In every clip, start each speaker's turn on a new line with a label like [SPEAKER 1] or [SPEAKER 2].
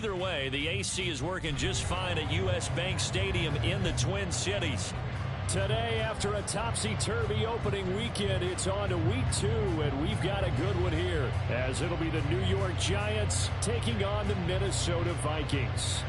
[SPEAKER 1] either way, the AC is working just fine at U.S. Bank Stadium in the Twin Cities.
[SPEAKER 2] Today, after a topsy-turvy opening weekend, it's on to week 2, and we've got a good one here, as it'll be the New York Giants taking on the Minnesota Vikings.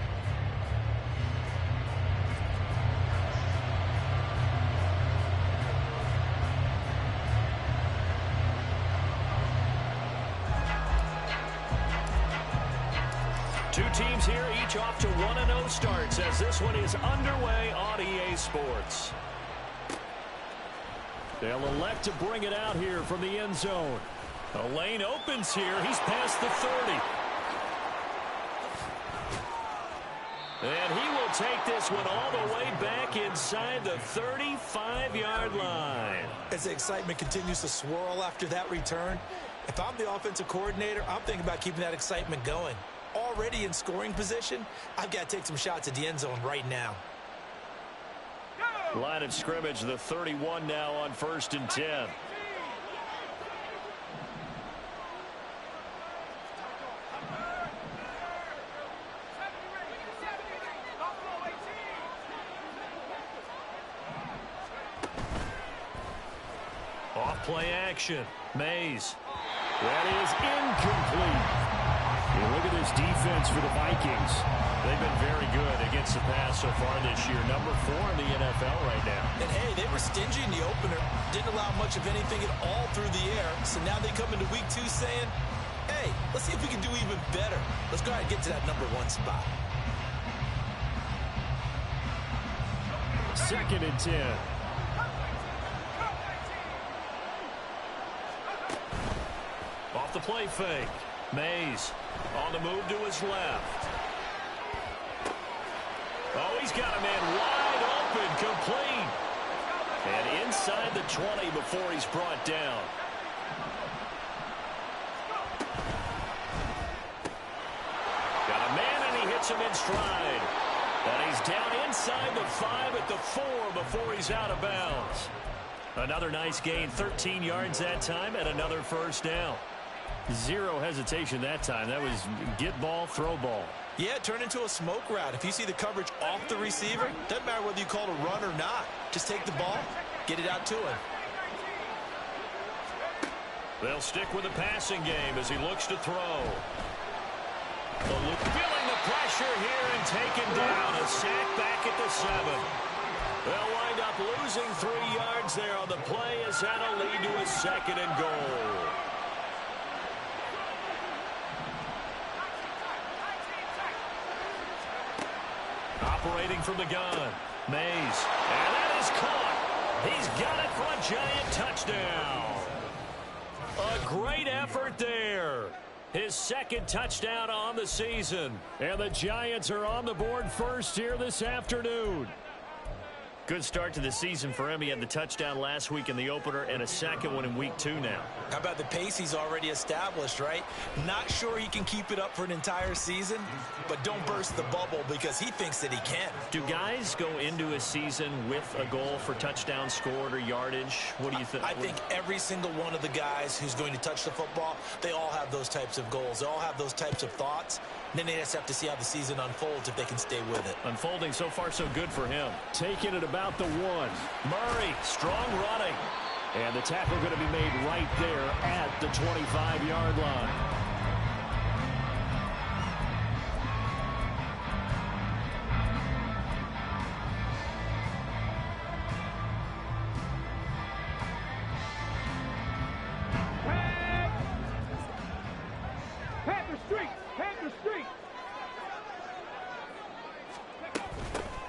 [SPEAKER 1] Two teams here, each off to 1-0 starts as this one is underway on EA Sports.
[SPEAKER 2] They'll elect to bring it out here from the end zone.
[SPEAKER 1] A lane opens here. He's past the 30. And he will take this one all the way back inside the 35-yard line.
[SPEAKER 3] As the excitement continues to swirl after that return, if I'm the offensive coordinator, I'm thinking about keeping that excitement going. Already in scoring position, I've got to take some shots at the end zone right now.
[SPEAKER 1] Line of scrimmage, the 31 now on 1st and 10. Off play action. Mays.
[SPEAKER 2] That is incomplete. And look at this defense for the Vikings.
[SPEAKER 1] They've been very good against the pass so far this year. Number 4 in the NFL right now.
[SPEAKER 3] And, hey, they were stingy in the opener. Didn't allow much of anything at all through the air. So now they come into week 2 saying, hey, let's see if we can do even better. Let's go ahead and get to that number 1 spot.
[SPEAKER 2] 2nd and 10.
[SPEAKER 1] Off the play fake. Mays on the move to his left. Oh, he's got a man wide open, complete. And inside the 20 before he's brought down. Got a man, and he hits him in stride. And he's down inside the 5 at the 4 before he's out of bounds. Another nice gain, 13 yards that time, and another first down.
[SPEAKER 2] Zero hesitation that time. That was get ball, throw ball.
[SPEAKER 3] Yeah, turn into a smoke route. If you see the coverage off the receiver, doesn't matter whether you call it a run or not. Just take the ball, get it out to him.
[SPEAKER 1] They'll stick with the passing game as he looks to throw. Feeling the pressure here and taken down. A sack back at the 7. They'll wind up losing 3 yards there on the play as that'll lead to a 2nd and goal. Operating from the gun. Mays. And that is caught. He's got it for a Giant touchdown. A great effort there. His 2nd touchdown on the season.
[SPEAKER 2] And the Giants are on the board first here this afternoon.
[SPEAKER 1] Good start to the season for him. He had the touchdown last week in the opener and a 2nd one in week 2 now.
[SPEAKER 3] How about the pace he's already established, right? Not sure he can keep it up for an entire season, but don't burst the bubble because he thinks that he can.
[SPEAKER 1] Do guys go into a season with a goal for touchdown scored or yardage? What do you think?
[SPEAKER 3] I think every single one of the guys who's going to touch the football, they all have those types of goals. They all have those types of thoughts. Then they just have to see how the season unfolds if they can stay with it.
[SPEAKER 1] Unfolding so far so good for him.
[SPEAKER 2] Taking it about the 1.
[SPEAKER 1] Murray, strong running.
[SPEAKER 2] And the tackle going to be made right there at the 25-yard line.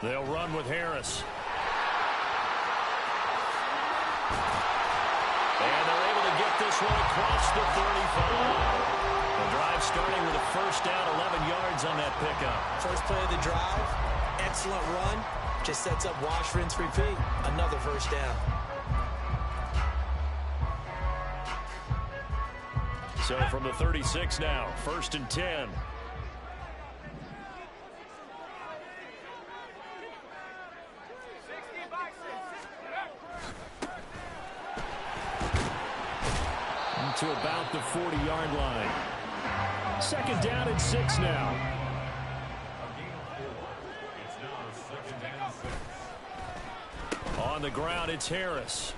[SPEAKER 1] They'll run with Harris. And they're able to get this one across the 35. The drive starting with a first down, 11 yards on that pickup.
[SPEAKER 3] First play of the drive, excellent run. Just sets up wash, rinse, repeat. Another first down.
[SPEAKER 1] So from the 36 now, 1st and 10.
[SPEAKER 2] To about the 40-yard line. 2nd down and 6 now. the ground. It's Harris.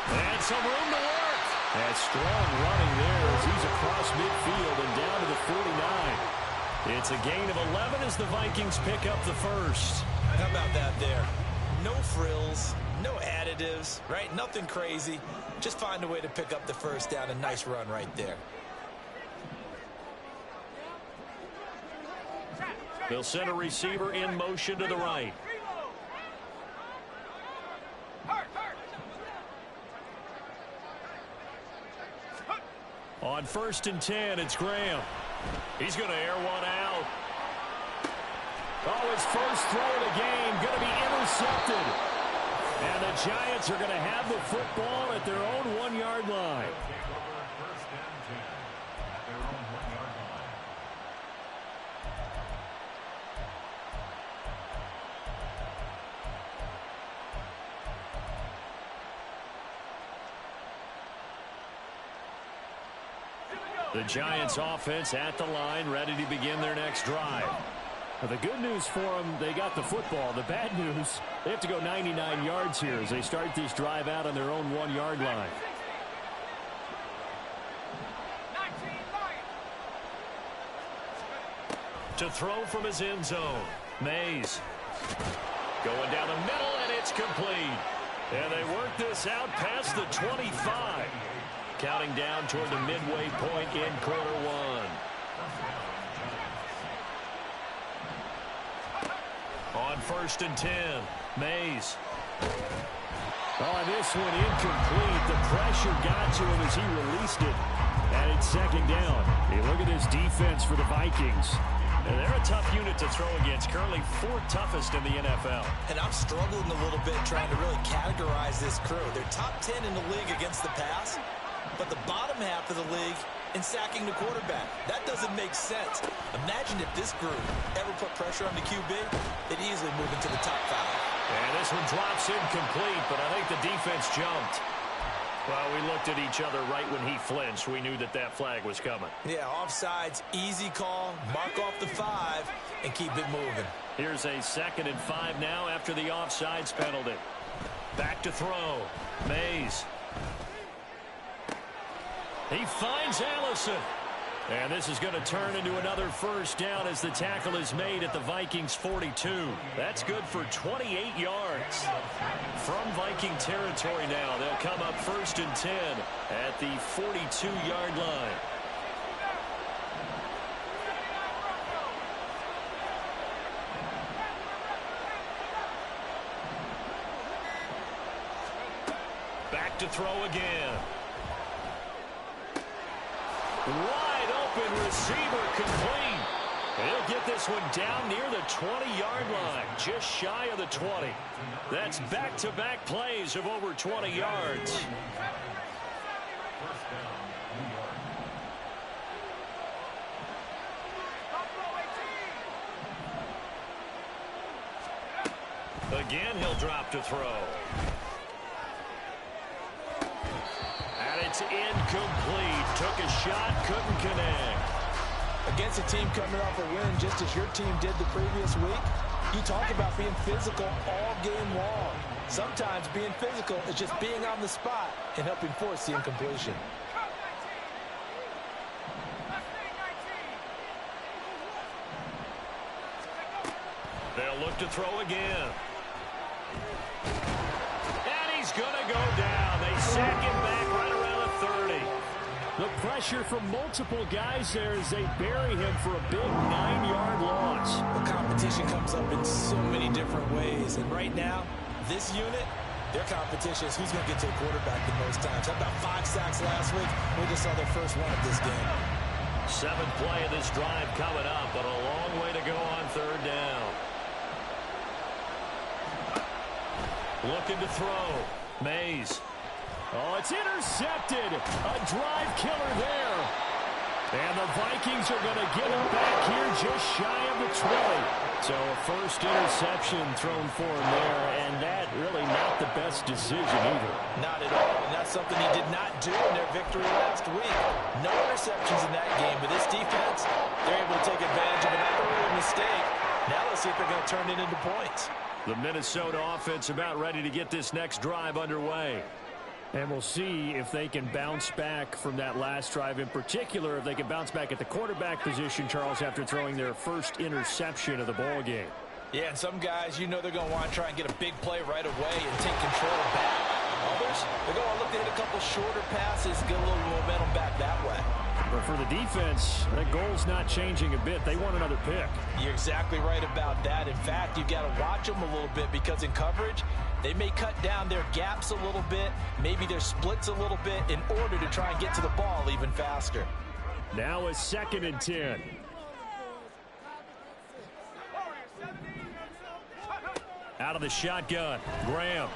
[SPEAKER 2] And some room to work. And strong running there as he's across midfield and down to the 49. It's a gain of 11 as the Vikings pick up the first.
[SPEAKER 3] How about that there? No frills, no additives, right? Nothing crazy. Just find a way to pick up the first down. A nice run right there.
[SPEAKER 2] They'll send a receiver in motion to the right. On 1st and 10, it's Graham. He's going to air one out. Oh, his first throw of the game going to be intercepted. And the Giants are going to have the football at their own 1-yard line. The Giants offense at the line, ready to begin their next drive. Now, the good news for them, they got the football. The bad news, they have to go 99 yards here as they start this drive out on their own 1-yard line. To throw from his end zone, Mays. Going down the middle, and it's complete. And they work this out past the 25. Counting down toward the midway point in quarter one. On 1st and 10, Mays. Oh, this one incomplete. The pressure got to him as he released it. And it's 2nd down. Hey, look at this defense for the Vikings. And they're a tough unit to throw against. Currently 4th toughest in the NFL.
[SPEAKER 3] And I'm struggling a little bit trying to really categorize this crew. They're top 10 in the league against the pass, but the bottom half of the league in sacking the quarterback. That doesn't make sense. Imagine if this group ever put pressure on the QB, they'd easily move into the top 5.
[SPEAKER 2] And this one drops incomplete, but I think the defense jumped. Well, we looked at each other right when he flinched. We knew that that flag was coming.
[SPEAKER 3] Yeah, offsides, easy call, mark off the 5, and keep it moving.
[SPEAKER 2] Here's a 2nd and 5 now after the offsides penalty. Back to throw. Mays. He finds Allison. And this is going to turn into another first down as the tackle is made at the Vikings 42. That's good for 28 yards. From Viking territory now, they'll come up 1st and 10 at the 42-yard line. Back to throw again. Wide open receiver complete. He'll get this one down near the 20-yard line, just shy of the 20. That's back-to-back plays of over 20 yards. Again, he'll drop to throw. It's incomplete. Took a shot, couldn't connect.
[SPEAKER 3] Against a team coming off a win just as your team did the previous week, you talk about being physical all game long. Sometimes being physical is just being on the spot and helping force the incompletion.
[SPEAKER 2] They'll look to throw again. And he's going to go down. They sack him back right around the 30. The pressure from multiple guys there as they bury him for a big 9-yard loss.
[SPEAKER 3] The competition comes up in so many different ways. And right now, this unit, their competition is who's going to get to the quarterback the most times. How about 5 sacks last week? We just saw their first one of this game.
[SPEAKER 2] 7th play of this drive coming up, but a long way to go on 3rd down. Looking to throw. Mays. Oh, it's intercepted. A drive killer there. And the Vikings are going to get him back here just shy of the 20. So a first interception thrown for him there, and that really not the best decision either.
[SPEAKER 3] Not at all, and that's something he did not do in their victory last week. No interceptions in that game, but this defense, they're able to take advantage of an early mistake. Now let's see if they're going to turn it into points.
[SPEAKER 2] The Minnesota offense about ready to get this next drive underway. And we'll see if they can bounce back from that last drive. In particular, if they can bounce back at the quarterback position, Charles, after throwing their first interception of the ball game.
[SPEAKER 3] Yeah, and some guys, you know they're going to want to try and get a big play right away and take control back. Others, they're going to look to hit a couple shorter passes, get a little momentum back that way.
[SPEAKER 2] But for the defense, that goal's not changing a bit. They want another pick.
[SPEAKER 3] You're exactly right about that. In fact, you've got to watch them a little bit because in coverage, they may cut down their gaps a little bit, maybe their splits a little bit in order to try and get to the ball even faster.
[SPEAKER 2] Now a 2nd and 10. Out of the shotgun, Graham.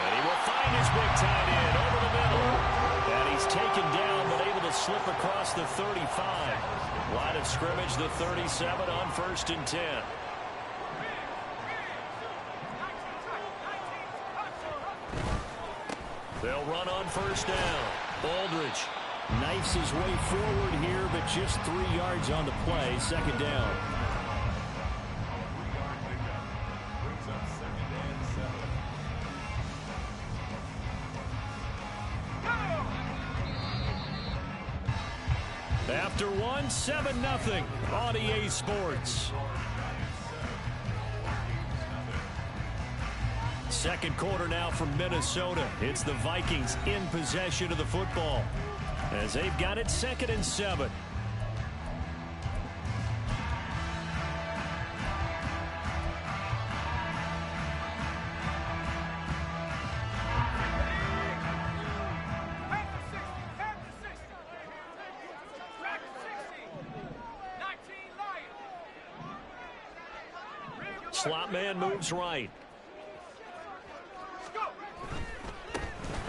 [SPEAKER 2] And he will find his big tight end over the middle. And he's taken down but able to slip across the 35. Line of scrimmage, the 37 on 1st and 10. They'll run on 1st down. Aldridge knifes his way forward here, but just 3 yards on the play. 2nd down. After 1, 7-0 on EA Sports. 2nd quarter now from Minnesota. It's the Vikings in possession of the football as they've got it 2nd and 7. Slot man moves right.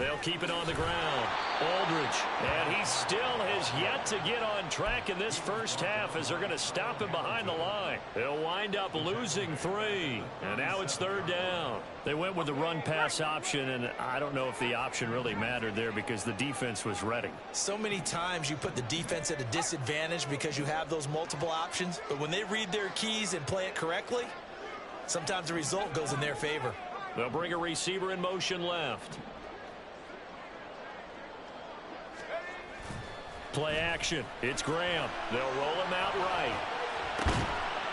[SPEAKER 2] They'll keep it on the ground. Aldridge, and he still has yet to get on track in this first half as they're going to stop him behind the line. They'll wind up losing 3, and now it's 3rd down. They went with the run-pass option, and I don't know if the option really mattered there because the defense was ready.
[SPEAKER 3] So many times you put the defense at a disadvantage because you have those multiple options, but when they read their keys and play it correctly, sometimes the result goes in their favor.
[SPEAKER 2] They'll bring a receiver in motion left. Play action. It's Graham. They'll roll him out right.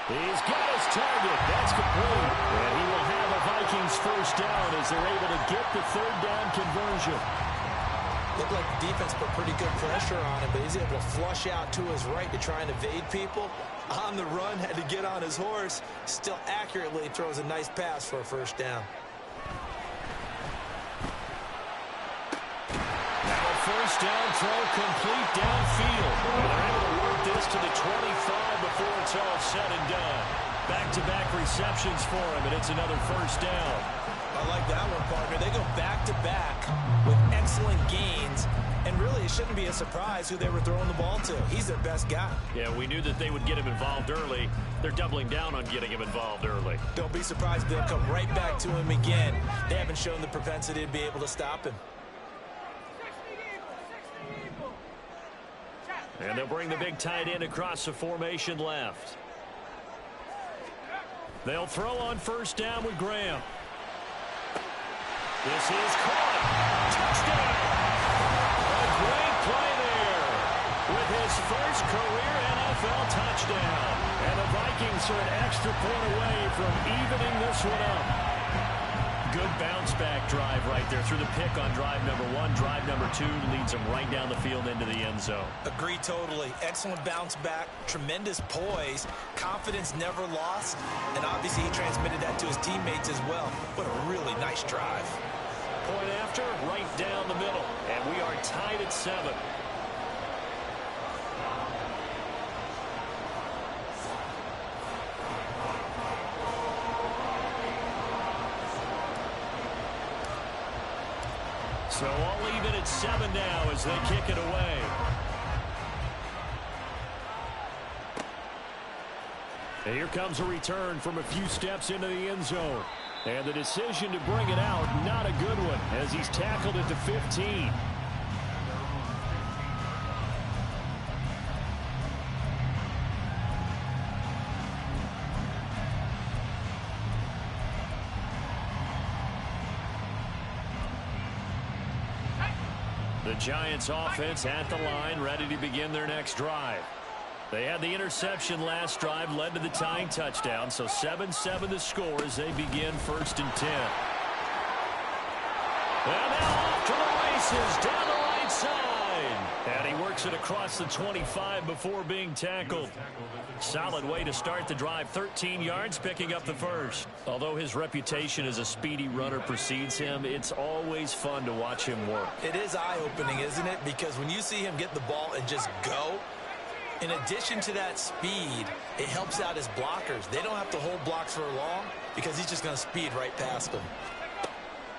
[SPEAKER 2] He's got his target. That's complete. And he will have a Vikings 1st down as they're able to get the 3rd down conversion.
[SPEAKER 3] Looked like the defense put pretty good pressure on him, but he's able to flush out to his right to try and evade people. On the run, had to get on his horse. Still accurately throws a nice pass for a 1st down.
[SPEAKER 2] First down throw complete downfield. And they're able to work this to the 25 before it's all said and done. Back-to-back receptions for him, and it's another 1st down.
[SPEAKER 3] I like that one, partner. They go back-to-back with excellent gains, and really it shouldn't be a surprise who they were throwing the ball to. He's their best guy.
[SPEAKER 2] Yeah, we knew that they would get him involved early. They're doubling down on getting him involved early.
[SPEAKER 3] Don't be surprised if they'll come right back to him again. They haven't shown the propensity to be able to stop him.
[SPEAKER 2] And they'll bring the big tight end across the formation left. They'll throw on 1st down with Graham. This is caught. Touchdown! A great play there with his first career NFL touchdown. And the Vikings are an extra point away from evening this one up. Good bounce-back drive right there through the pick on drive number 1. Drive number 2 leads them right down the field into the end zone.
[SPEAKER 3] Agree totally. Excellent bounce back, tremendous poise, confidence never lost, and obviously he transmitted that to his teammates as well. What a really nice drive.
[SPEAKER 2] Point after, right down the middle, and we are tied at 7. So all even at 7 now as they kick it away. And here comes a return from a few steps into the end zone. And the decision to bring it out, not a good one, as he's tackled at the 15. Giants offense at the line, ready to begin their next drive. They had the interception last drive, led to the tying touchdown, so 7-7 the score as they begin 1st and 10. And now off to the races, down the right side. And he works it across the 25 before being tackled. Solid way to start the drive, 13 yards, picking up the first. Although his reputation as a speedy runner precedes him, it's always fun to watch him work.
[SPEAKER 3] It is eye-opening, isn't it? Because when you see him get the ball and just go, in addition to that speed, it helps out his blockers. They don't have to hold blocks for long because he's just going to speed right past them.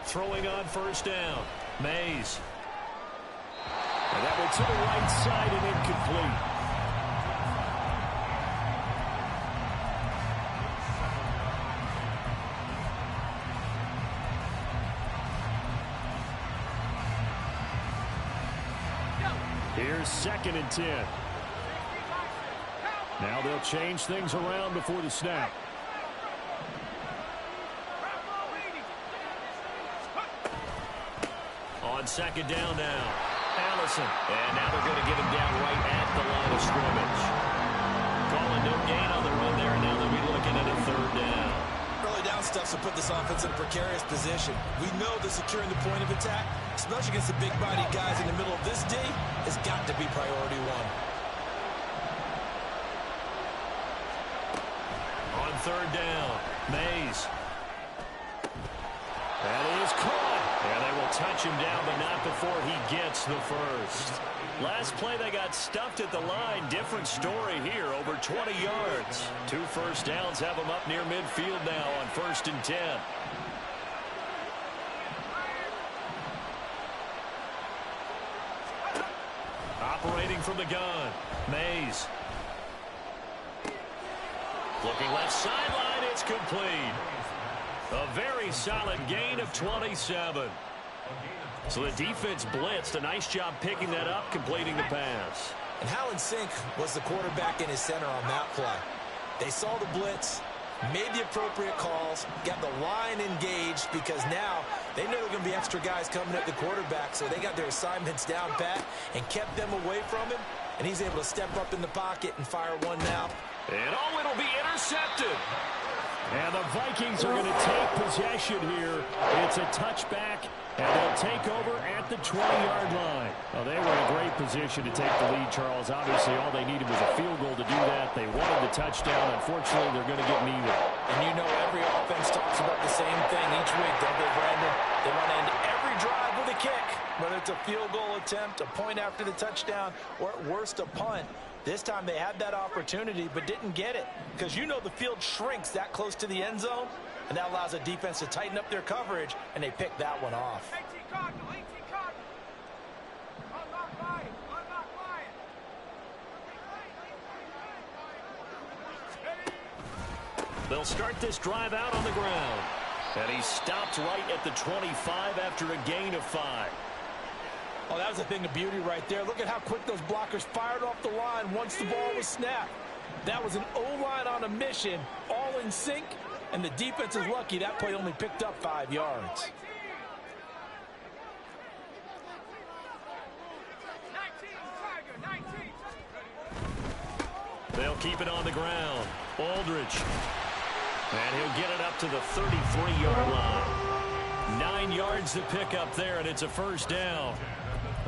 [SPEAKER 2] Throwing on 1st down, Mays. And that one to the right side and incomplete. Here's 2nd and 10. Now they'll change things around before the snap. On 2nd down now, Allison. And now they're going to get him down right at the line of scrimmage. Calling no gain on the run there, and now they'll be looking at a 3rd down.
[SPEAKER 3] Early down stuff to put this offense in a precarious position. We know that securing the point of attack, especially against the big-bodied guys in the middle of this D, has got to be priority one.
[SPEAKER 2] On 3rd down, Mays. That is caught. And they will touch him down, but not before he gets the first. Last play, they got stuffed at the line. Different story here, over 20 yards. 2 first downs have them up near midfield now on 1st and 10. Operating from the gun, Mays. Looking left sideline, it's complete. A very solid gain of 27. So the defense blitzed. A nice job picking that up, completing the pass.
[SPEAKER 3] And how in sync was the quarterback in his center on that play? They saw the blitz, made the appropriate calls, got the line engaged because now they know there are going to be extra guys coming at the quarterback, so they got their assignments down pat and kept them away from him, and he's able to step up in the pocket and fire one now.
[SPEAKER 2] And oh, it'll be intercepted. And the Vikings are going to take possession here. It's a touchback, and they'll take over at the 20-yard line. Well, they were in a great position to take the lead, Charles. Obviously, all they needed was a field goal to do that. They wanted the touchdown. Unfortunately, they're going to get neither.
[SPEAKER 3] And you know every offense talks about the same thing each week, don't they, Brandon? They want to end every drive with a kick, whether it's a field goal attempt, a point after the touchdown, or at worst, a punt. This time they had that opportunity but didn't get it because you know the field shrinks that close to the end zone, and that allows the defense to tighten up their coverage, and they picked that one off.
[SPEAKER 2] They'll start this drive out on the ground. And he stopped right at the 25 after a gain of 5.
[SPEAKER 3] Oh, that was a thing of beauty right there. Look at how quick those blockers fired off the line once the ball was snapped. That was an O-line on a mission, all in sync, and the defense is lucky that play only picked up 5 yards.
[SPEAKER 2] They'll keep it on the ground. Aldridge. And he'll get it up to the 33-yard line. 9 yards to pick up there, and it's a 1st down.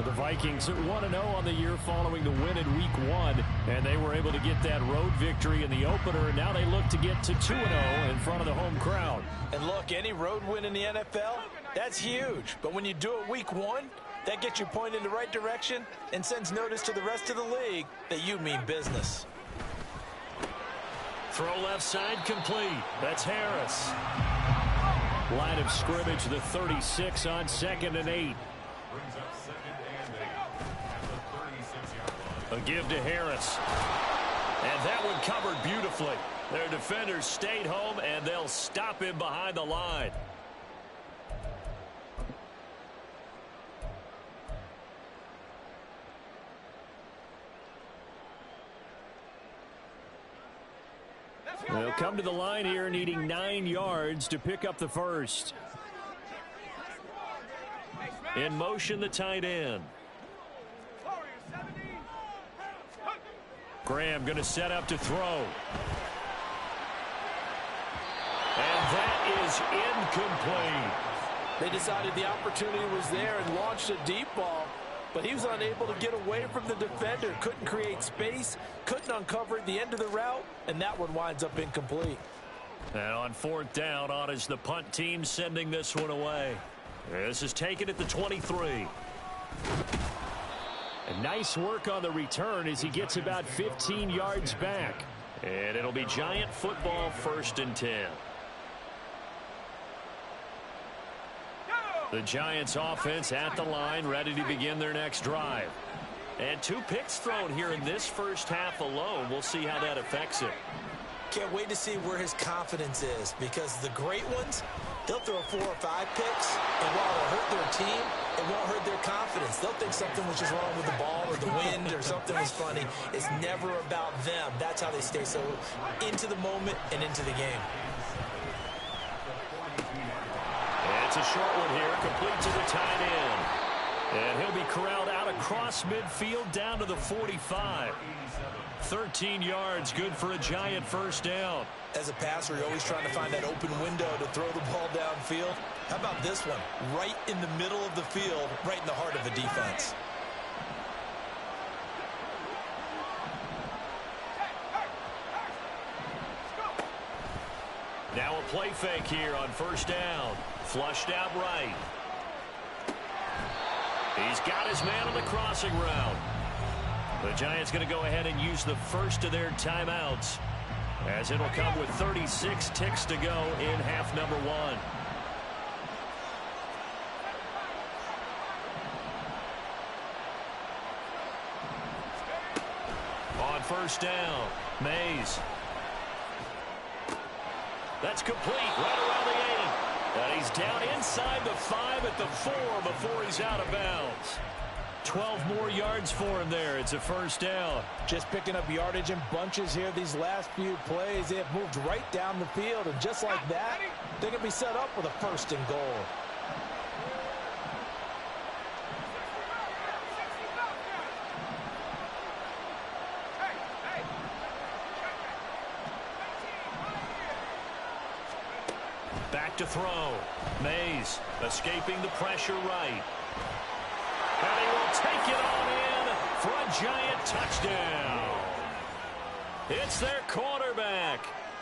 [SPEAKER 2] The Vikings 1-0 on the year following the win in Week 1, and they were able to get that road victory in the opener, and now they look to get to 2-0 in front of the home crowd.
[SPEAKER 3] And look, any road win in the NFL, that's huge. But when you do it Week 1, that gets you pointed in the right direction and sends notice to the rest of the league that you mean business.
[SPEAKER 2] Throw left side complete. That's Harris. Line of scrimmage, the 36 on 2nd and 8. A give to Harris. And that one covered beautifully. Their defenders stayed home, and they'll stop him behind the line. They'll come to the line here needing 9 yards to pick up the first. In motion, the tight end. Graham going to set up to throw. And that is incomplete.
[SPEAKER 4] They decided the opportunity was there and launched a deep ball, but he was unable to get away from the defender. Couldn't create space, couldn't uncover at the end of the route, and that one winds up incomplete.
[SPEAKER 2] And on fourth down, on is the punt team sending this one away. This is taken at the 23. And nice work on the return as he gets about 15 yards back. And it'll be Giant football, 1st and 10. The Giants offense at the line, ready to begin their next drive. And 2 picks thrown here in this first half alone. We'll see how that affects it.
[SPEAKER 3] Can't wait to see where his confidence is, because the great ones, they'll throw 4 or 5 picks, and while it'll hurt their team, it won't hurt their confidence. They'll think something was just wrong with the ball or the wind or something was funny. It's never about them. That's how they stay so into the moment and into the game.
[SPEAKER 2] It's a short one here, complete to the tight end. And he'll be corralled out across midfield down to the 45. 13 yards, good for a Giant first down.
[SPEAKER 3] As a passer, you're always trying to find that open window to throw the ball downfield. How about this one? Right in the middle of the field, right in the heart of the defense.
[SPEAKER 2] Now a play fake here on first down. Flushed out right. He's got his man on the crossing route. The Giants going to go ahead and use the first of their timeouts, as it'll come with 36 ticks to go in half number 1. On first down, Mays. That's complete right around the 8. And he's down inside the 5 at the 4 before he's out of bounds. 12 more yards for him there. It's a first down.
[SPEAKER 4] Just picking up yardage in bunches here these last few plays. They have moved right down the field, and just like that, they're going to be set up with a 1st and goal.
[SPEAKER 2] Back to throw. Mays escaping the pressure right. And he will take it on in for a Giant touchdown. It's their quarterback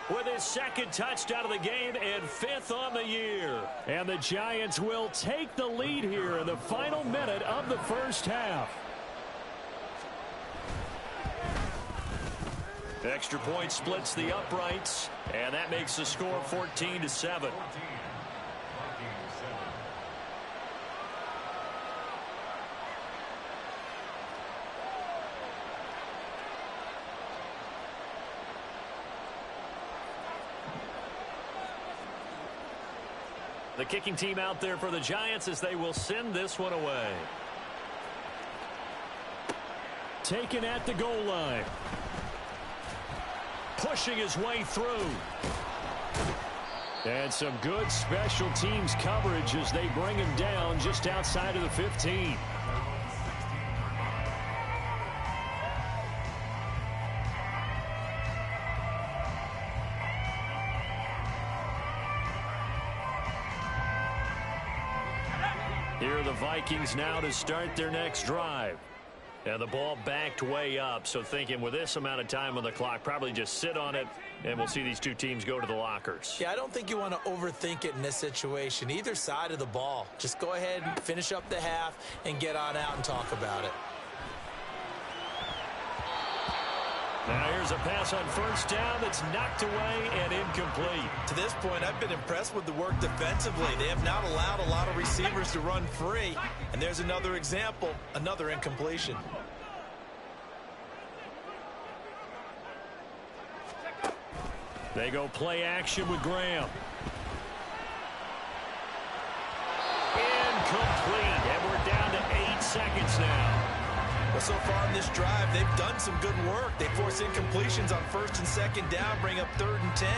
[SPEAKER 2] with his 2nd touchdown of the game and 5th on the year. And the Giants will take the lead here in the final minute of the first half. Extra point splits the uprights, and that makes the score 14-7. The kicking team out there for the Giants as they will send this one away. Taken at the goal line. Pushing his way through. And some good special teams coverage as they bring him down just outside of the 15. Here are the Vikings now to start their next drive. And the ball backed way up, so thinking with this amount of time on the clock, probably just sit on it, and we'll see these 2 teams go to the lockers.
[SPEAKER 3] Yeah, I don't think you want to overthink it in this situation. Either side of the ball. Just go ahead and finish up the half and get on out and talk about it.
[SPEAKER 2] Now here's a pass on first down that's knocked away and incomplete.
[SPEAKER 3] To this point, I've been impressed with the work defensively. They have not allowed a lot of receivers to run free. And there's another example, another incompletion.
[SPEAKER 2] They go play action with Graham. Incomplete, and we're down to 8 seconds now.
[SPEAKER 3] Well, so far in this drive, they've done some good work. They force incompletions on 1st and 2nd down, bring up 3rd and 10.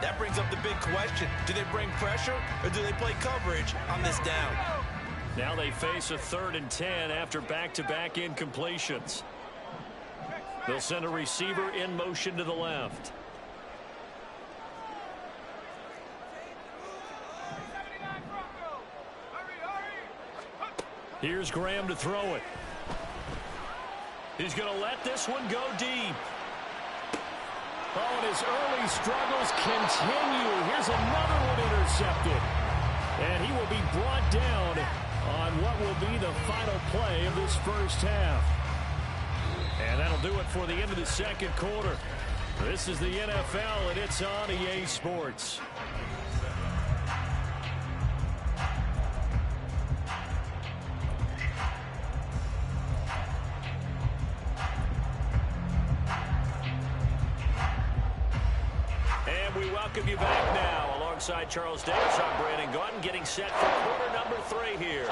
[SPEAKER 3] That brings up the big question. Do they bring pressure or do they play coverage on this down?
[SPEAKER 2] Now they face a 3rd and 10 after back-to-back incompletions.
[SPEAKER 1] They'll send a receiver in motion to the left. Here's Graham to throw it. He's going to let this one go deep.
[SPEAKER 2] Oh, and his early struggles continue. Here's another one intercepted. And he will be brought down on what will be the final play of this first half. And that'll do it for the end of the second quarter. This is the NFL, and it's on EA Sports. Welcome you back now. Alongside Charles Davis, I'm Brandon Gaudin, getting set for quarter number 3 here.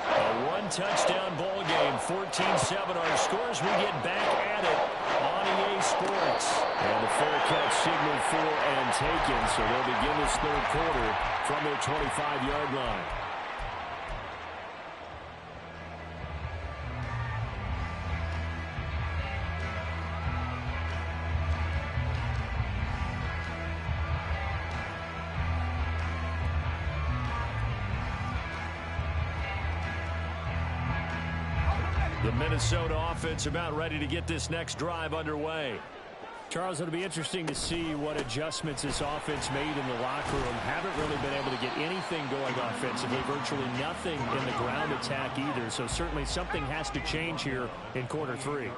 [SPEAKER 2] A one-touchdown ball game, 14-7 our scores. We get back at it on EA Sports. And the fair catch signal for and taken, so they'll begin this third quarter from their 25-yard line. The Minnesota offense about ready to get this next drive underway. Charles, it'll be interesting to see what adjustments this offense made in the locker room. Haven't really been able to get anything going offensively, virtually nothing in the ground attack either. So certainly something has to change here in quarter 3.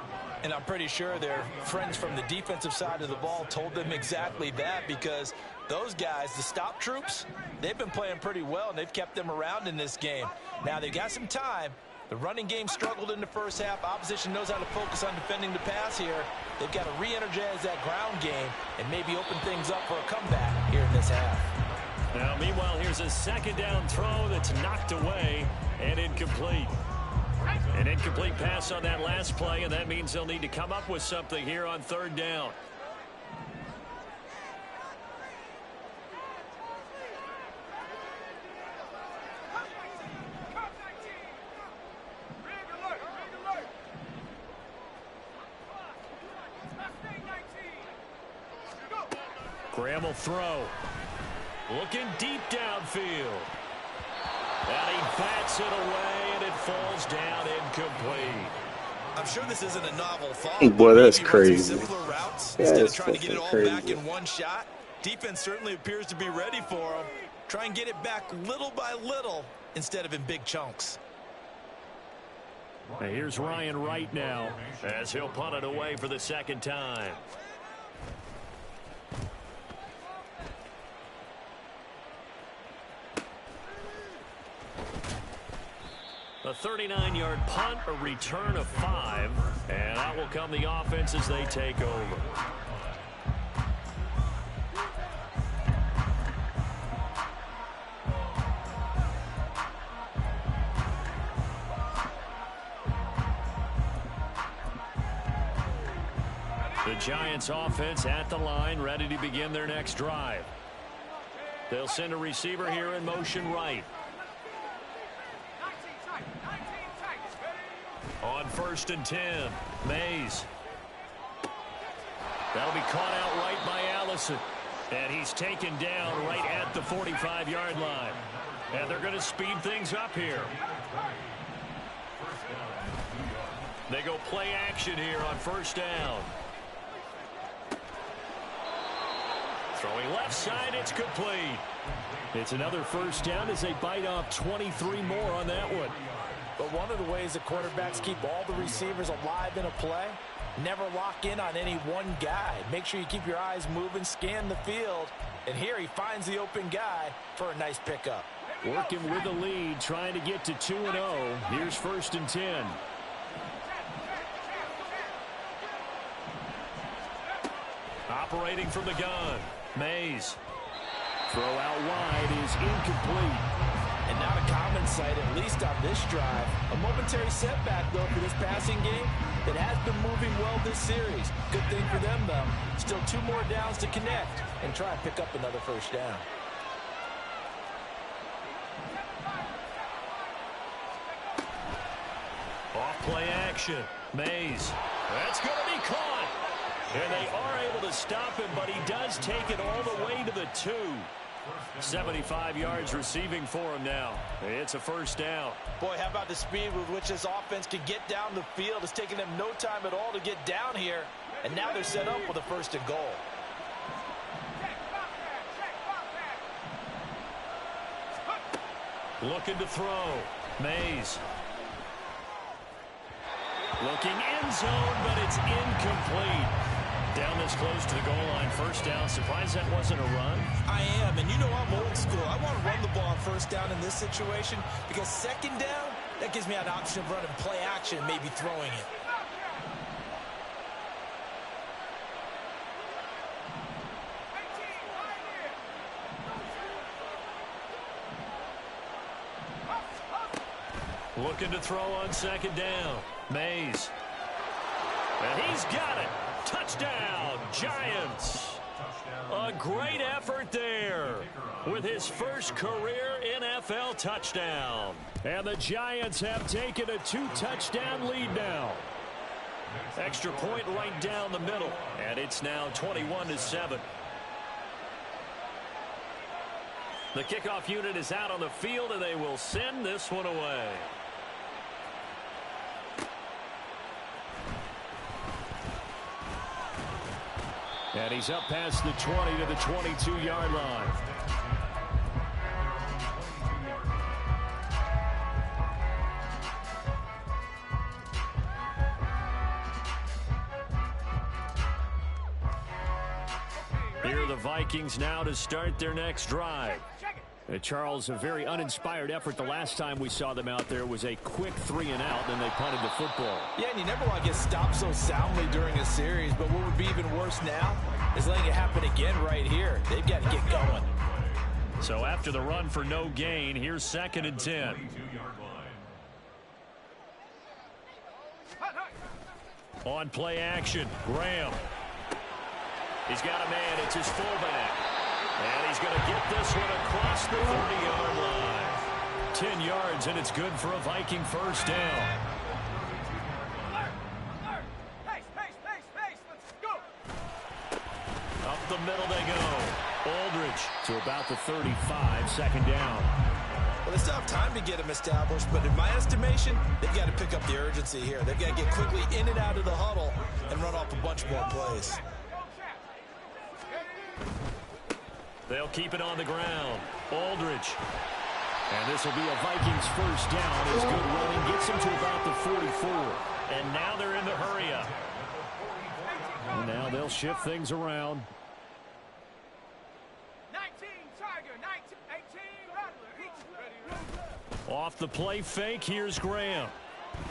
[SPEAKER 3] And I'm pretty sure their friends from the defensive side of the ball told them exactly that, because those guys, the stop troops, they've been playing pretty well, and they've kept them around in this game. Now they've got some time. The running game struggled in the first half. Opposition knows how to focus on defending the pass here. They've got to re-energize that ground game and maybe open things up for a comeback here in this half.
[SPEAKER 1] Now, meanwhile, here's a second down throw that's knocked away and incomplete. An incomplete pass on that last play, and that means they'll need to come up with something here on third down. Graham will throw. Looking deep downfield. And he bats it away, and it falls down incomplete.
[SPEAKER 3] I'm sure this isn't a novel thought.
[SPEAKER 5] Boy, that's crazy.
[SPEAKER 3] Simpler routes instead of trying to get it all back in one shot. Defense certainly appears to be ready for him. Try and get it back little by little instead of in big chunks.
[SPEAKER 1] Now here's Ryan Wright now as he'll punt it away for the second time. A 39-yard punt, a return of 5, and that will come the offense as they take over. The Giants offense at the line, ready to begin their next drive. They'll send a receiver here in motion right. On 1st and 10, Mays. That'll be caught out right by Allison. And he's taken down right at the 45-yard line. And they're going to speed things up here. They go play action here on 1st down. Throwing left side, it's complete. It's another 1st down as they bite off 23 more on that one.
[SPEAKER 4] But one of the ways that quarterbacks keep all the receivers alive in a play, never lock in on any one guy. Make sure you keep your eyes moving, scan the field. And here he finds the open guy for a nice pickup.
[SPEAKER 2] Working with the lead, trying to get to 2-0. Here's 1st and 10.
[SPEAKER 1] Operating from the gun, Mays.
[SPEAKER 2] Throw out wide is incomplete.
[SPEAKER 4] And not a common sight, at least on this drive. A momentary setback, though, for this passing game that has been moving well this series. Good thing for them, though. Still 2 more downs to connect and try and pick up another 1st down.
[SPEAKER 1] Off Play action. Mays. That's going to be caught. And they are able to stop him, but he does take it all the way to the 2. 75 yards receiving for him now. It's a first down.
[SPEAKER 4] Boy, how about the speed with which this offense can get down the field? It's taken them no time at all to get down here. And now they're set up with a 1st and goal.
[SPEAKER 1] Looking to throw. Mays. Looking end zone, but it's incomplete. Down this close to the goal line. First down. Surprised that wasn't a run?
[SPEAKER 3] I am, and you know I'm old school. I want to run the ball on first down in this situation because second down, that gives me an option of running play action and maybe throwing it.
[SPEAKER 1] Looking to throw on second down. Mays. And he's got it. Touchdown, Giants. A great effort there with his first career NFL touchdown.
[SPEAKER 2] And the Giants have taken a 2-touchdown lead now.
[SPEAKER 1] Extra point right down the middle. And it's now 21-7. The kickoff unit is out on the field, and they will send this one away.
[SPEAKER 2] And he's up past the 20 to the 22-yard line.
[SPEAKER 1] Here are the Vikings now to start their next drive.
[SPEAKER 2] Charles, a very uninspired effort. The last time we saw them out there was a quick 3-and-out, then they punted the football.
[SPEAKER 4] Yeah, and you never want to get stopped so soundly during a series, but what would be even worse now is letting it happen again right here. They've got to get going.
[SPEAKER 1] So after the run for no gain, here's 2nd and 10. On play action, Graham. He's got a man. It's his fullback. And he's going to get this one across the 30-yard line. 10 yards, and it's good for a Viking first down. Up the middle they go. Aldridge
[SPEAKER 2] to about the 35, 2nd down.
[SPEAKER 3] Well, they still have time to get them established, but in my estimation, they've got to pick up the urgency here. They've got to get quickly in and out of the huddle and run off a bunch more plays.
[SPEAKER 1] They'll keep it on the ground. Aldridge. And this will be a Vikings first down as good running gets them to about the 44. And now they're in the hurry up.
[SPEAKER 2] And now they'll shift things around.
[SPEAKER 5] 19 Tiger, 19, 18 Rattler.
[SPEAKER 1] Off the play fake, here's Graham.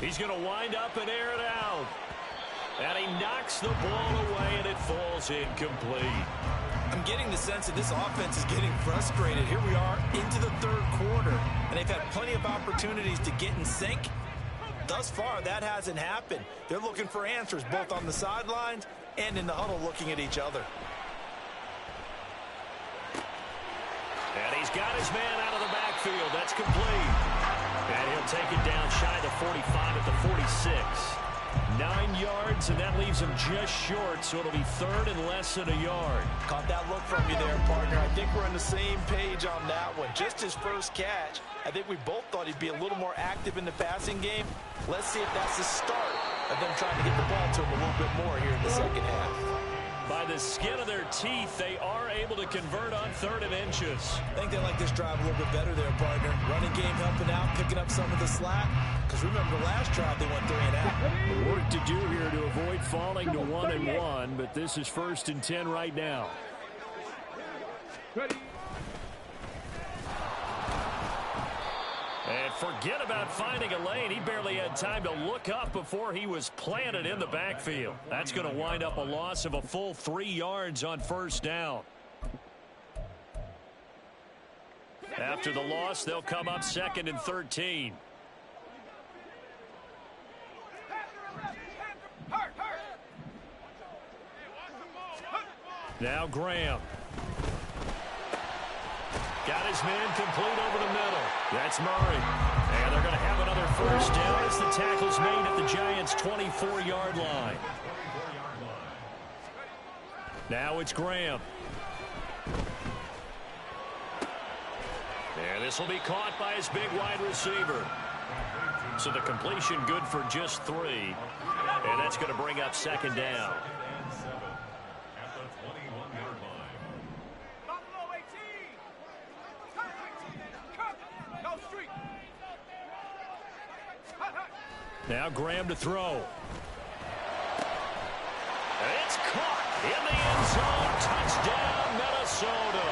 [SPEAKER 1] He's going to wind up and air it out. And he knocks the ball away, and it falls incomplete.
[SPEAKER 3] I'm getting the sense that this offense is getting frustrated. Here we are into the 3rd quarter, and they've had plenty of opportunities to get in sync. Thus far, that hasn't happened. They're looking for answers both on the sidelines and in the huddle looking at each other.
[SPEAKER 1] And he's got his man out of the backfield. That's complete. And he'll take it down shy of the 45 at the 46. 9 yards, and that leaves him just short, so it'll be 3rd and less than a yard.
[SPEAKER 4] Caught that look from you there, partner. I think we're on the same page on that one. Just his first catch. I think we both thought he'd be a little more active in the passing game. Let's see if that's the start of them trying to get the ball to him a little bit more here in the second half.
[SPEAKER 1] By the skin of their teeth, they are able to convert on 3rd and inches.
[SPEAKER 3] I think they like this drive a little bit better there, partner. Running game helping out, picking up some of the slack. Because remember the last drive, they went 3-and-out.
[SPEAKER 2] Work to do here to avoid falling to 1-1, but this is 1st and 10 right now.
[SPEAKER 1] And forget about finding a lane. He barely had time to look up before he was planted in the backfield. That's going to wind up a loss of a full 3 yards on first down. After the loss, they'll come up 2nd and 13. Now Graham. Got his man complete over the middle. That's Murray. And they're going to have another
[SPEAKER 2] first down as the tackle's made at the Giants' 24-yard line. Now it's Graham. And this will be caught by his big wide receiver. So the completion good for just 3. And that's going to bring up second down. Now Graham to throw. It's caught in the end zone. Touchdown, Minnesota.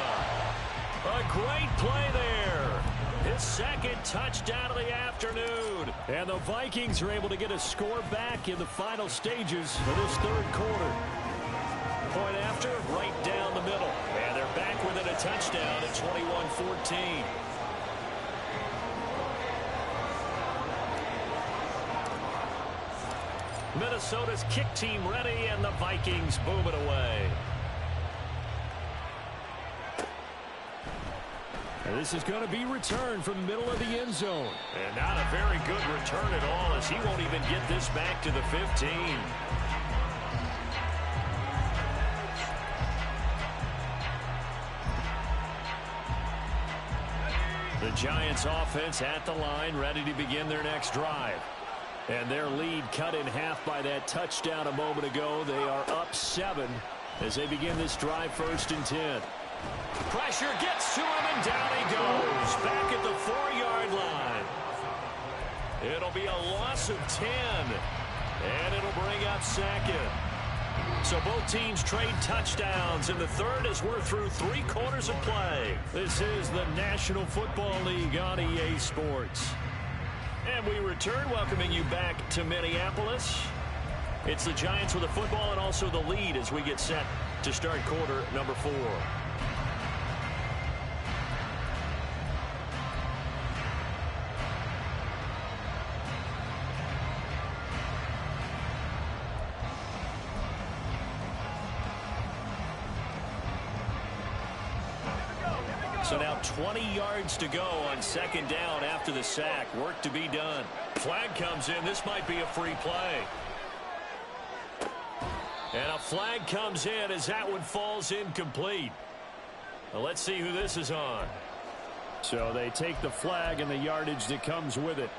[SPEAKER 2] A great play there. His second touchdown of the afternoon. And the Vikings are able to get a score back in the final stages of this third quarter. Point after, right down the middle. And they're back within a touchdown at 21-14. Minnesota's kick team ready, and the Vikings boom it away. And this is going to be returned from the middle of the end zone. And not a very good return at all, as he won't even get this back to the 15. The Giants offense at the line, ready to begin their next drive. And their lead cut in half by that touchdown a moment ago. They are up 7 as they begin this drive, 1st and 10. Pressure gets to him, and down he goes. Back at the 4-yard line. It'll be a loss of 10. And it'll bring up 2nd. So both teams trade touchdowns in the third as we're through 3 quarters of play. This is the National Football League on EA Sports. And we return, welcoming you back to Minneapolis. It's the Giants with the football and also the lead as we get set to start quarter number 4. So now 20 yards to go on 2nd down after the sack. Work to be done. Flag comes in. This might be a free play. And a flag comes in as that one falls incomplete. Well, let's see who this is on. So they take the flag and the yardage that comes with it.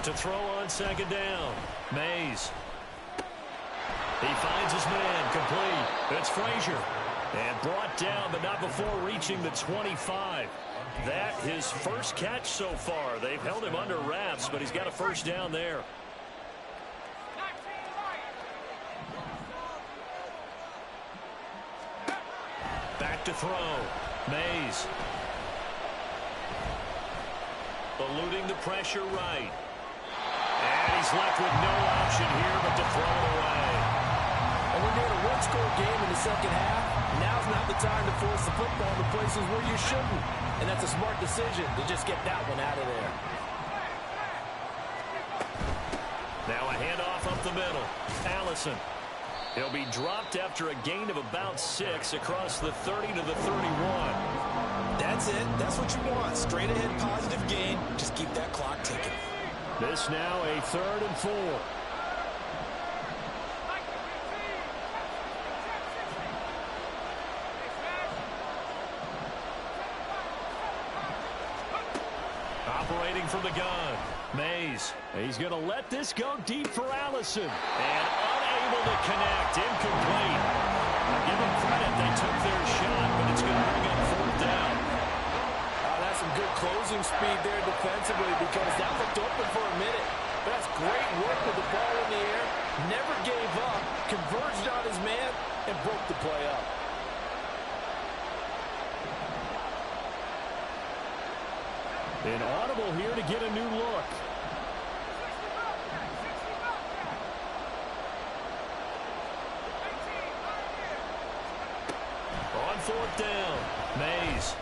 [SPEAKER 2] To throw on 2nd down. Mays. He finds his man. Complete. It's Frazier. And brought down, but not before reaching the 25. That his first catch so far. They've held him under wraps, but he's got a 1st down there. Back to throw. Mays. Eluding the pressure right. And he's left with no option here but to throw it away.
[SPEAKER 4] And when you're in a one-score game in the second half, now's not the time to force the football to places where you shouldn't. And that's a smart decision to just get that one out of there.
[SPEAKER 2] Now a handoff up the middle. Allison. He'll be dropped after a gain of about 6 across the 30 to the 31.
[SPEAKER 3] That's it. That's what you want. Straight ahead positive gain. Just keep that clock ticking.
[SPEAKER 2] This now a 3rd and 4. Operating from the gun. Mays. He's going to let this go deep for Allison. And unable to connect. Incomplete. I'll give them credit. They took their shot, but it's going to bring up 4th down.
[SPEAKER 4] That's some good closing speed there defensively because that looked open for a minute. But that's great work with the ball in the air. Never gave up. Converged on his man and broke the play up.
[SPEAKER 2] An audible here to get a new look. On 4th down, Mays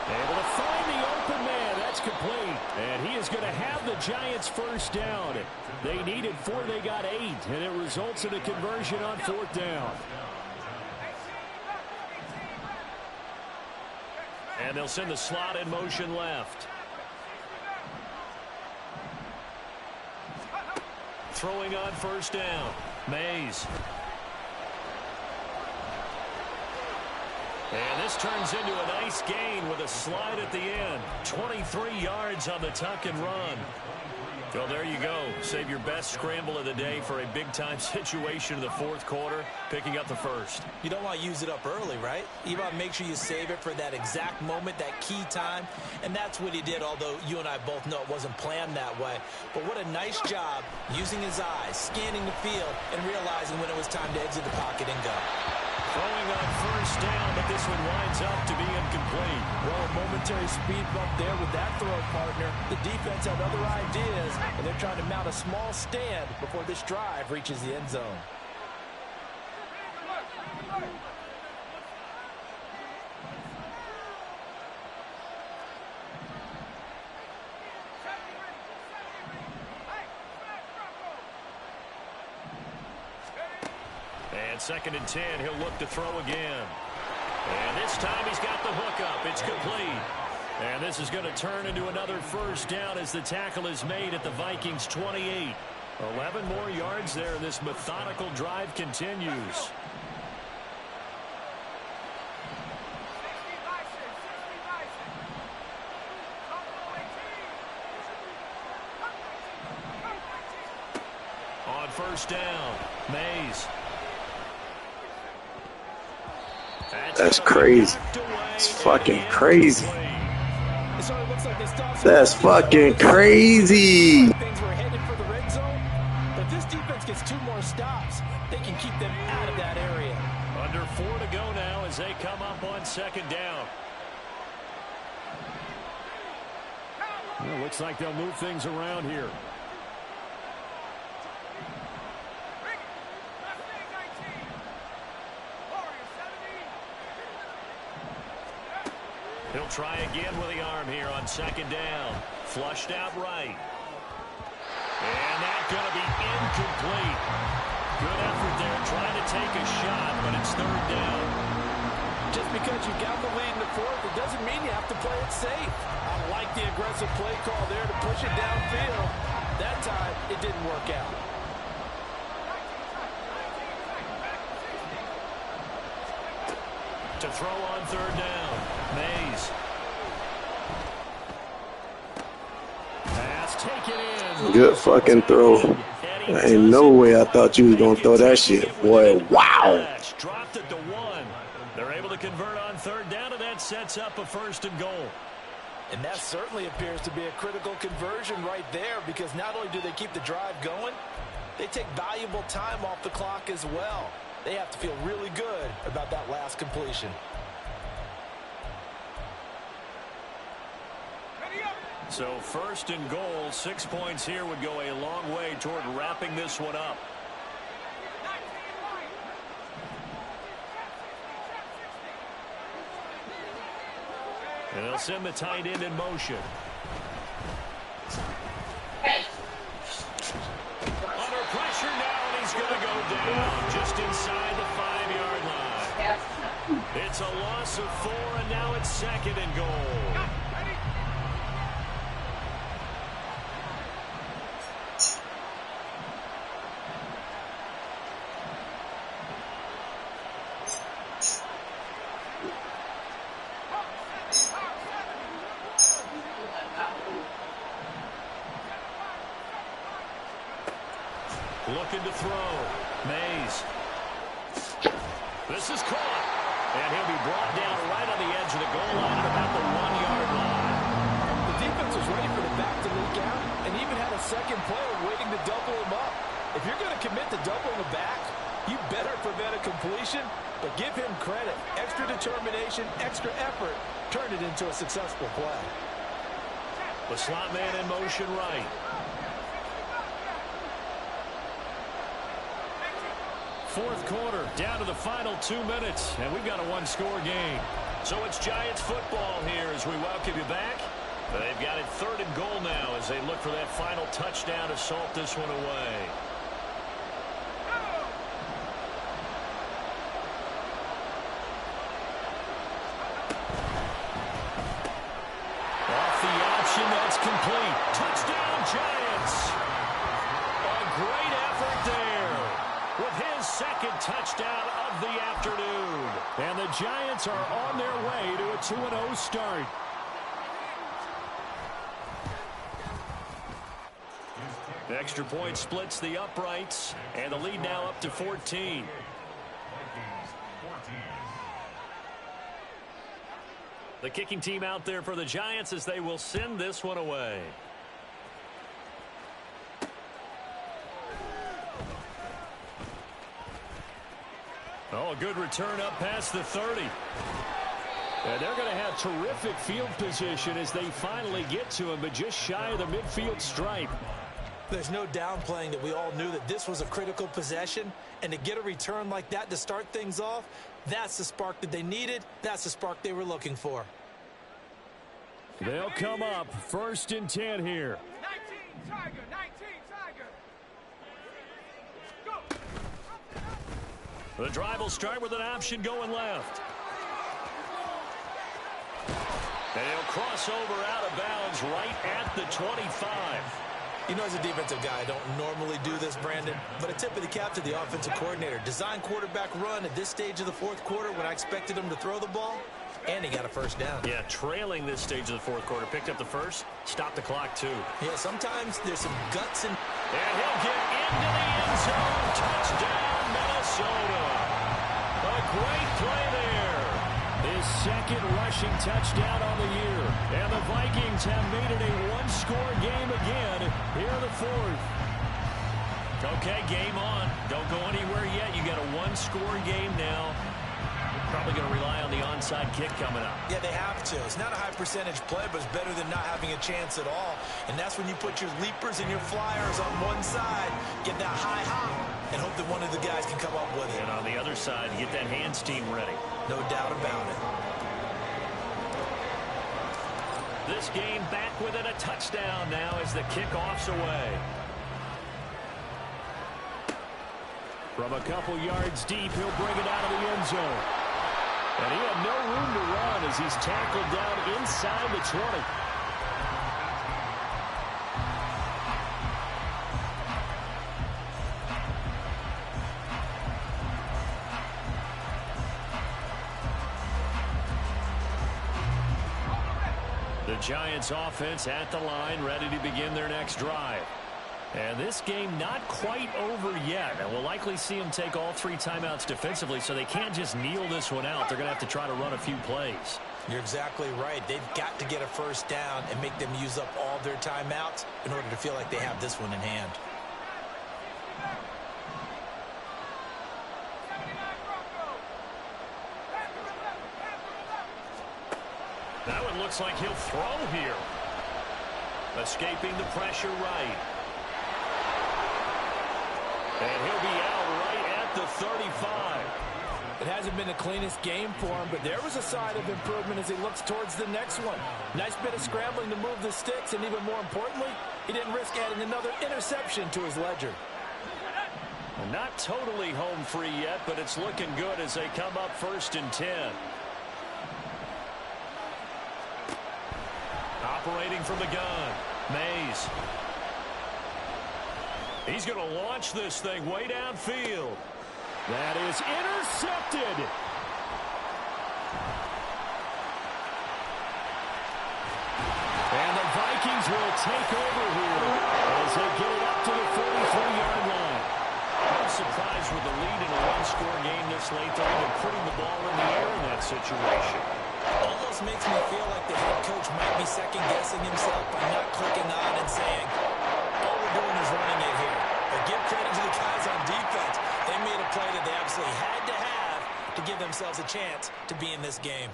[SPEAKER 2] able to find the open going to have the Giants first down. They needed 4, they got 8, and it results in a conversion on 4th down.
[SPEAKER 1] And they'll send the slot in motion left. Throwing on first down, Mays. And this turns into a nice gain with a slide at the end. 23 yards on the tuck and run. Well, there you go. Save your best scramble of the day for a big-time situation in the 4th quarter, picking up the first.
[SPEAKER 3] You don't want to use it up early, right? You want to make sure you save it for that exact moment, that key time. And that's what he did, although you and I both know it wasn't planned that way. But what a nice job using his eyes, scanning the field, and realizing when it was time to exit the pocket and go.
[SPEAKER 2] Throwing on first down, but this one winds up to be incomplete.
[SPEAKER 4] Well, a momentary speed bump there with that throw, partner. The defense had other ideas, and they're trying to mount a small stand before this drive reaches the end zone.
[SPEAKER 1] And 2nd and 10, he'll look to throw again. And this time he's got the hook up. It's complete. And this is going to turn into another first down as the tackle is made at the Vikings 28. 11 more yards there, and this methodical drive continues. On first down, Mays.
[SPEAKER 6] That's crazy. It's fucking crazy. That's fucking crazy.
[SPEAKER 4] Things were headed for the red zone, but this defense gets 2 more stops. They can keep them out of that area.
[SPEAKER 1] Under 4 to go now as they come up on 2nd down.
[SPEAKER 2] Well, looks like they'll move things around here.
[SPEAKER 1] He'll try again with the arm here on 2nd down. Flushed out right. And that's going to be incomplete. Good effort there trying to take a shot, but it's 3rd down.
[SPEAKER 4] Just because you got the lead in the 4th, it doesn't mean you have to play it safe. I like the aggressive play call there to push it downfield. That time, it didn't work out.
[SPEAKER 1] To throw on 3rd down, Mays. Pass taken in.
[SPEAKER 6] Good fucking throw. Ain't no way I thought you was going to throw that shit. Boy, wow.
[SPEAKER 1] Dropped it to 1. They're able to convert on 3rd down, and that sets up a 1st and goal.
[SPEAKER 4] And that certainly appears to be a critical conversion right there, because not only do they keep the drive going, they take valuable time off the clock as well. They have to feel really good about that last completion.
[SPEAKER 1] So 1st and goal, 6 points here would go a long way toward wrapping this one up. And they'll send the tight end in motion. Under pressure now, and he's going to go down just inside the 5-yard line. It's a loss of 4, and now it's 2nd and goal. Looking to throw. Mays. This is caught. And he'll be brought down right on the edge of the goal line at about the 1-yard line.
[SPEAKER 4] The defense was ready for the back to leak out and even had a second player waiting to double him up. If you're going to commit to doubling the back, you better prevent a completion, but give him credit. Extra determination, extra effort turned it into a successful play.
[SPEAKER 1] The slot man in motion right. Fourth quarter, down to the final 2 minutes, and we've got a 1-score game. So it's Giants football here as we welcome you back. They've got it 3rd and goal now as they look for that final touchdown to salt this one away. Off the option, that's complete. Touchdown, Giants. A great effort there with his 2nd touchdown of the afternoon.
[SPEAKER 2] And the Giants are on their way to a 2-0 start.
[SPEAKER 1] The extra point splits the uprights, and the lead now up to 14. The kicking team out there for the Giants as they will send this one away. Oh, a good return up past the 30.
[SPEAKER 2] And they're going to have terrific field position as they finally get to him, but just shy of the midfield stripe.
[SPEAKER 3] There's no downplaying that we all knew that this was a critical possession, and to get a return like that to start things off, that's the spark that they needed. That's the spark they were looking for.
[SPEAKER 2] They'll come up 1st and 10 here.
[SPEAKER 5] 19 Tiger, 19 Tiger. Go.
[SPEAKER 1] The drive will start with an option going left. And he'll cross over out of bounds right at the 25.
[SPEAKER 3] You know, as a defensive guy, I don't normally do this, Brandon, but a tip of the cap to the offensive coordinator. Design quarterback run at this stage of the 4th quarter when I expected him to throw the ball, and he got a 1st down.
[SPEAKER 1] Yeah, trailing this stage of the 4th quarter. Picked up the 1st, stopped the clock, too.
[SPEAKER 3] Yeah, sometimes there's some guts in.
[SPEAKER 1] And he'll get into the end zone. Touchdown, Minnesota. A great play there.
[SPEAKER 2] His 2nd rushing touchdown on the year. And the Vikings have made it a 1-score game again here in the 4th.
[SPEAKER 1] Okay, game on. Don't go anywhere yet. You got a 1-score game now. Probably going to rely on the onside kick coming up.
[SPEAKER 3] Yeah, they have to. It's not a high percentage play, but it's better than not having a chance at all. And that's when you put your leapers and your flyers on one side, get that high hop, and hope that one of the guys can come up with it.
[SPEAKER 1] And on the other side, get that hands team ready.
[SPEAKER 3] No doubt about it.
[SPEAKER 1] This game back within a touchdown now as the kickoff's away.
[SPEAKER 2] From a couple yards deep, he'll bring it out of the end zone. And he had no room to run as he's tackled down inside the 20.
[SPEAKER 1] The Giants offense at the line, ready to begin their next drive. And this game not quite over yet. And we'll likely see them take all 3 timeouts defensively, so they can't just kneel this one out. They're going to have to try to run a few plays.
[SPEAKER 3] You're exactly right. They've got to get a 1st down and make them use up all their timeouts in order to feel like they have this one in hand.
[SPEAKER 1] That one looks like he'll throw here. Escaping the pressure right. And he'll be out right at the 35.
[SPEAKER 4] It hasn't been the cleanest game for him, but there was a sign of improvement as he looks towards the next one. Nice bit of scrambling to move the sticks, and even more importantly, he didn't risk adding another interception to his ledger.
[SPEAKER 1] Not totally home free yet, but it's looking good as they come up 1st and 10. Operating from the gun, Mays. He's going to launch this thing way downfield.
[SPEAKER 2] That is intercepted. And the Vikings will take over here as they get it up to the 43-yard line.
[SPEAKER 1] I'm surprised with the lead in a 1-score game this late. They're even putting the ball in the air in that situation.
[SPEAKER 3] Almost makes me feel like the head coach might be second-guessing himself by not clicking on and saying, all we're doing is running it here. But give credit to the guys on defense. They made a play that they absolutely had to have to give themselves a chance to be in this game.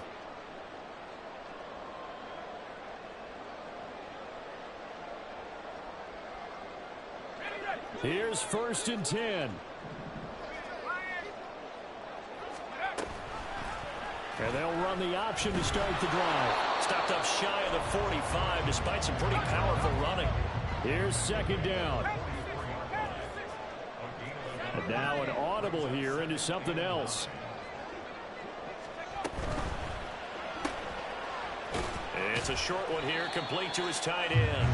[SPEAKER 2] Here's 1st and 10. And they'll run the option to start the drive.
[SPEAKER 1] Stopped up shy of the 45 despite some pretty powerful running.
[SPEAKER 2] Here's second down. And now an audible here into something else.
[SPEAKER 1] It's a short one here, complete to his tight end.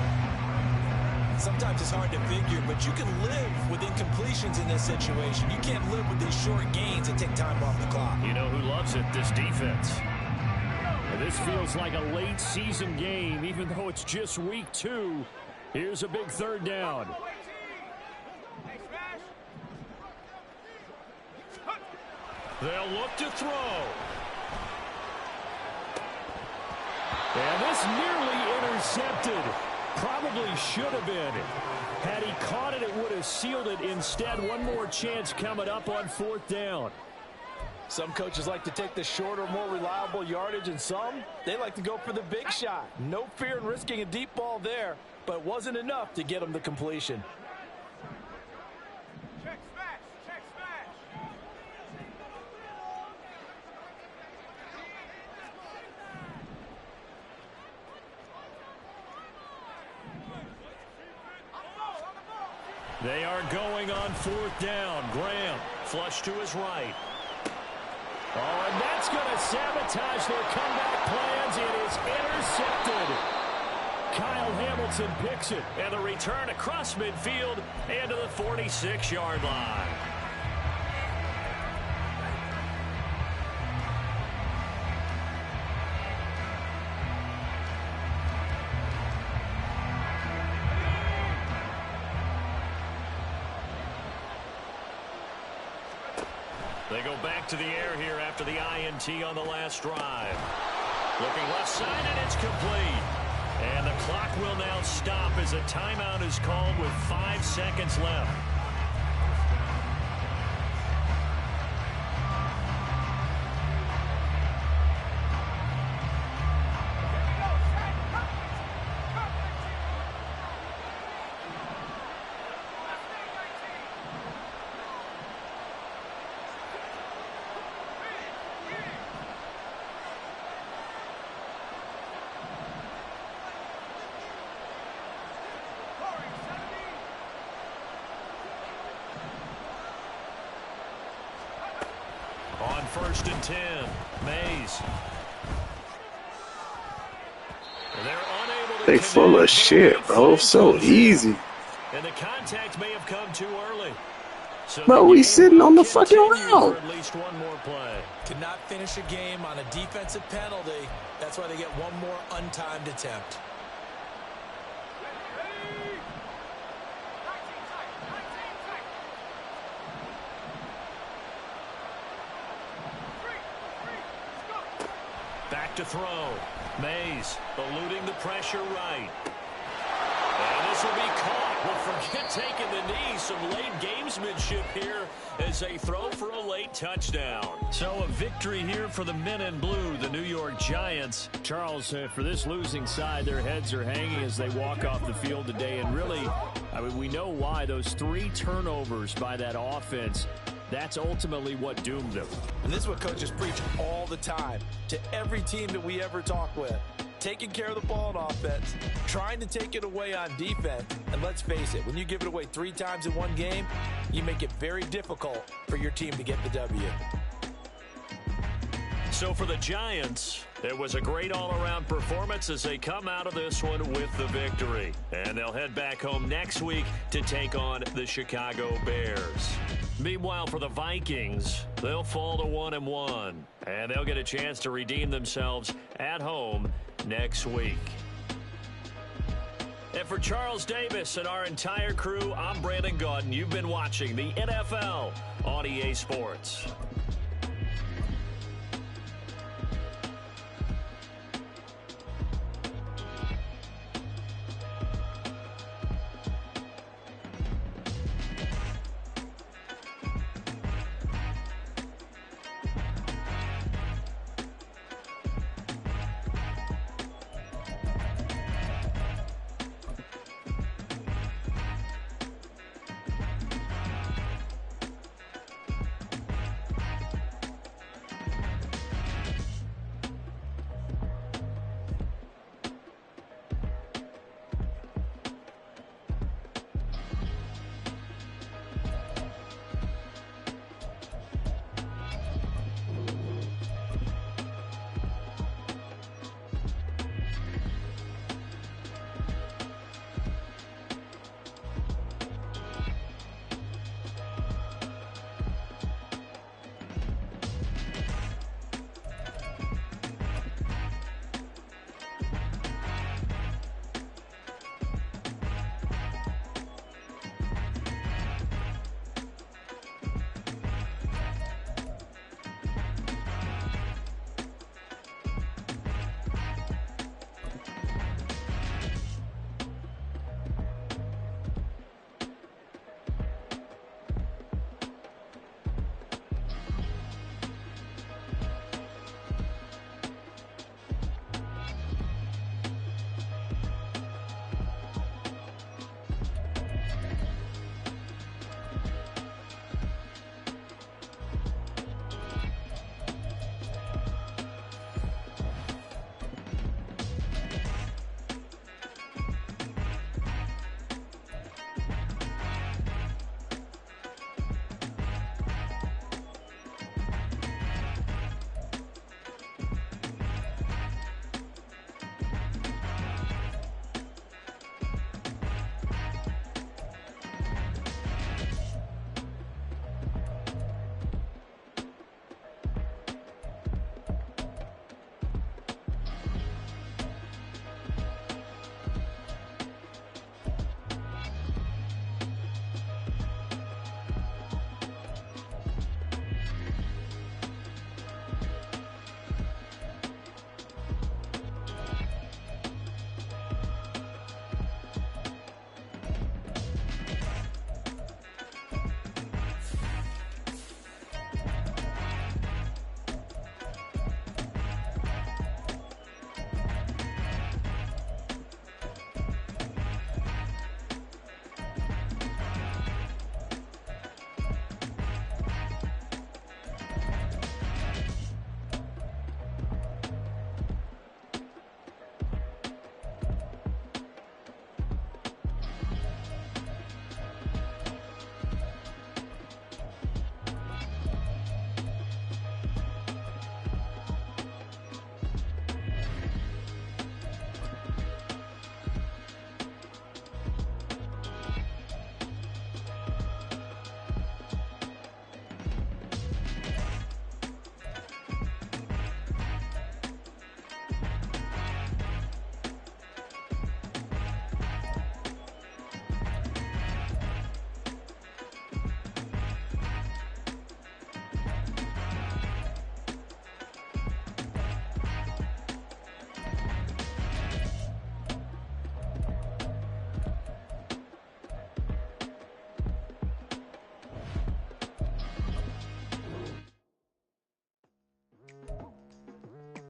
[SPEAKER 3] Sometimes it's hard to figure, but you can live with incompletions in this situation. You can't live with these short gains that take time off the clock.
[SPEAKER 1] You know who loves it? This defense.
[SPEAKER 2] And this feels like a late season game, even though it's just week 2. Here's a big third down.
[SPEAKER 1] They'll look to throw.
[SPEAKER 2] And this nearly intercepted. Probably should have been. Had he caught it, it would have sealed it. Instead, one more chance coming up on 4th down.
[SPEAKER 4] Some coaches like to take the shorter, more reliable yardage, and some, they like to go for the big shot. No fear in risking a deep ball there, but it wasn't enough to get him the completion.
[SPEAKER 5] Check smash. Check smash.
[SPEAKER 1] They are going on 4th down. Graham, flush to his right.
[SPEAKER 2] Oh, and that's going to sabotage their comeback plans. It is intercepted. Kyle Hamilton picks it.
[SPEAKER 1] And the return across midfield and to the 46-yard line. They go back to the air here after the INT on the last drive. Looking left side, and it's complete. And the clock will now stop as a timeout is called with 5 seconds left. On 1st and 10, Mays. They're unable to
[SPEAKER 6] They full of shit, bro. So easy.
[SPEAKER 1] And the contact may have come too early. So
[SPEAKER 6] Bro, we sitting on the fucking route.
[SPEAKER 1] at least one more play.
[SPEAKER 3] Cannot finish a game on a defensive penalty. That's why they get one more untimed attempt.
[SPEAKER 1] Back to throw. Mays eluding the pressure right. And this will be caught. Well, forget taking the knee. Some late gamesmanship here as they throw for a late touchdown. So a victory here for the men in blue, the New York Giants.
[SPEAKER 2] Charles, for this losing side, their heads are hanging as they walk off the field today. And really, I mean, we know why. Those 3 turnovers by that offense, that's ultimately what doomed them.
[SPEAKER 4] And this is what coaches preach all the time to every team that we ever talk with. Taking care of the ball on offense, trying to take it away on defense. And let's face it, when you give it away 3 times in one game, you make it very difficult for your team to get the W.
[SPEAKER 1] So for the Giants, it was a great all-around performance as they come out of this one with the victory. And they'll head back home next week to take on the Chicago Bears. Meanwhile, for the Vikings, they'll fall to 1-1. And they'll get a chance to redeem themselves at home next week. And for Charles Davis and our entire crew, I'm Brandon Gaudin. You've been watching the NFL on EA Sports.